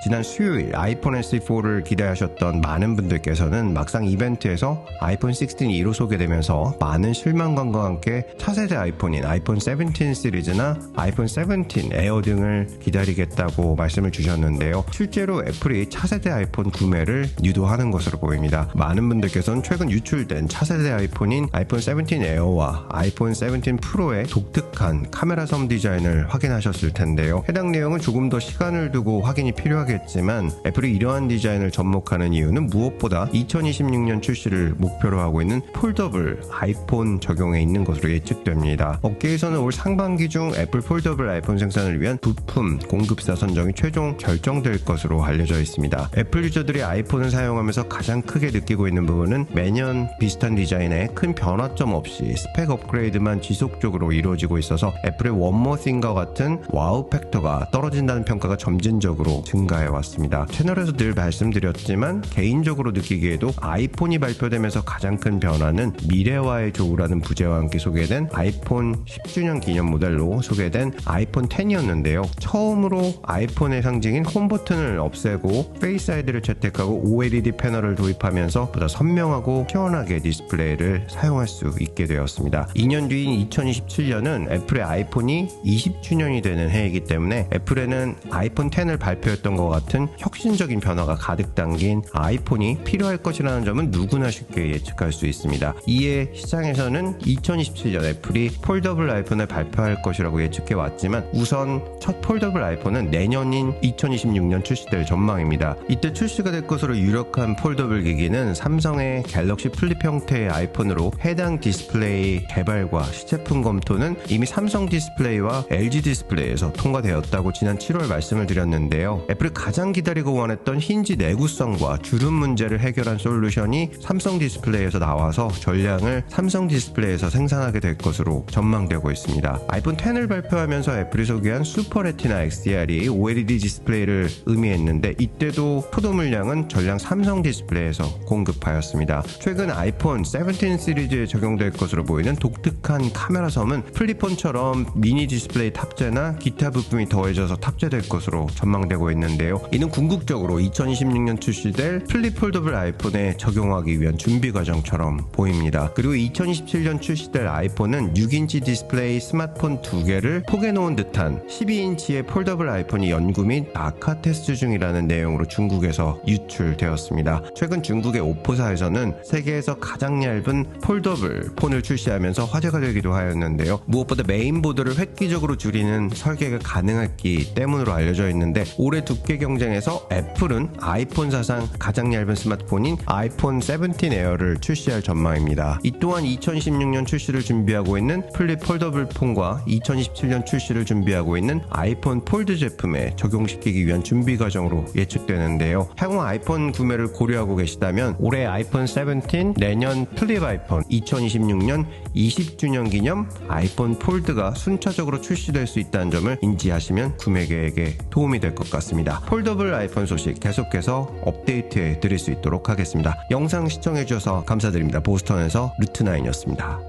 지난 수요일 아이폰 SE4를 기대하셨던 많은 분들께서는 막상 이벤트에서 아이폰 16이 1호 소개되면서 많은 실망감과 함께 차세대 아이폰인 아이폰 17 시리즈나 아이폰 17 에어 등을 기다리겠다고 말씀을 주셨는데요. 실제로 애플이 차세대 아이폰 구매를 유도하는 것으로 보입니다. 많은 분들께서는 최근 유출된 차세대 아이폰인 아이폰 17 에어와 아이폰 17 프로의 독특한 카메라 섬 디자인을 확인하셨을 텐데요. 해당 내용은 조금 더 시간을 두고 확인이 필요하겠지만 애플이 이러한 디자인을 접목하는 이유는 무엇보다 2026년 출시를 목표로 하고 있는 폴더블 아이폰 적용에 있는 것으로 예측됩니다. 업계에서는 올 상반기 중 애플 폴더블 아이폰 생산을 위한 부품 공급사 선정이 최종 결정될 것으로 알려져 있습니다. 애플 유저들이 아이폰을 사용하면서 가장 크게 느끼고 있는 부분은 매년 비슷한 디자인에 큰 변화점 없이 스펙 업그레이드만 지속적으로 이루어지고 있어서 애플의 One More Thing과 같은 와우 팩터가 떨어진다는 평가가 점진적으로 증가해왔습니다. 채널에서 늘 말씀드렸지만 개인적으로 느끼기에도 아이폰이 발표되면서 가장 큰 변화는 미래와의 조우라는 부제와 함께 소개된 아이폰 10주년 기념 모델로 소개된 아이폰 10이었는데요. 처음으로 아이폰의 상징인 홈 버튼을 없애고 페이스 아이디를 채택하고 OLED 패널을 도입하면서 보다 선명하고 시원하게 디스플레이를 사용할 수 있게 되었습니다. 2년 뒤인 2027년은 애플의 아이폰이 20주년이 되는 해이기 때문에 애플에는 아이폰 10을 발표했던 것 같은 혁신적인 변화가 가득 담긴 아이폰이 필요할 것이라는 점은 누구나 쉽게 예측할 수 있습니다. 이에 시장에서는 2027년 애플이 폴더블 아이폰을 발표할 것이라고 예측해 왔지만 우선 첫 폴더블 아이폰은 내년인 2026년 출시될 전망입니다. 이때 출시가 될 것으로 유력한 폴더블 기기는 삼성의 갤럭시 플립 형태의 아이폰으로 해당 디스플레이 개발과 시제품 검토는 이미 삼성 디스플레이와 LG 디스플레이에서 통과되었다고 지난 7월 말씀을 드렸는데요. 애플이 가장 기다리고 원했던 힌지 내구성과 주름 문제를 해결한 솔루션이 삼성 디스플레이에서 나와서 전량을 삼성 디스플레이에서 생산하게 될 것으로 전망되고 있습니다. 아이폰 10을 발표하면서 애플이 소개한 슈퍼 레티나 XDR이 OLED 디스플레이를 의미했는데 이때도 포도 물량은 전량 삼성 디스플레이에서 공급하였습니다. 최근 아이폰 17 시리즈에 적용될 것으로 보이는 독특한 카메라 섬은 플립폰처럼 미니 디스플레이 탑재나 기타 부품이 더해져서 탑재될 것으로 전망되고 있는데요. 이는 궁극적으로 2026년 출시될 플립 폴더블 아이폰에 적용하기 위한 준비 과정처럼 보입니다. 그리고 2027년 출시될 아이폰은 6인치 디스플레이 스마트폰 2개를 포개놓은 듯한 12인치의 폴더블 아이폰이 연구 및 낙하 테스트 중이라는 내용으로 중국에서 유출되었습니다. 최근 중국의 오포사에서는 세계에서 가장 얇은 폴더블 폰을 출시하면서 화제가 되기도 하였는데요. 무엇보다 메인보드를 획기적으로 줄이는 설계가 가능했기 때문으로 알려져 있는데 올해 두께 경쟁에서 애플은 아이폰 사상 가장 얇은 스마트폰인 아이폰 17 에어를 출시할 전망입니다. 이 또한 2026년 출시를 준비하고 있는 플립 폴더블 폰과 2027년 출시를 준비하고 있는 아이폰 폴드 제품에 적용시키기 위한 준비 과정으로 예측되는데요. 향후 아이폰 구매를 고려하고 계시다면 올해 아이폰 17, 내년 플립 아이폰, 2026년 20주년 기념 아이폰 폴드가 순차적으로 출시될 수 있다는 점을 인지하시면 구매 계획에 도움이 될 것 같습니다. 폴더블 아이폰 소식 계속해서 업데이트해 드릴 수 있도록 하겠습니다. 영상 시청해 주셔서 감사드립니다. 보스턴에서 루트9이었습니다.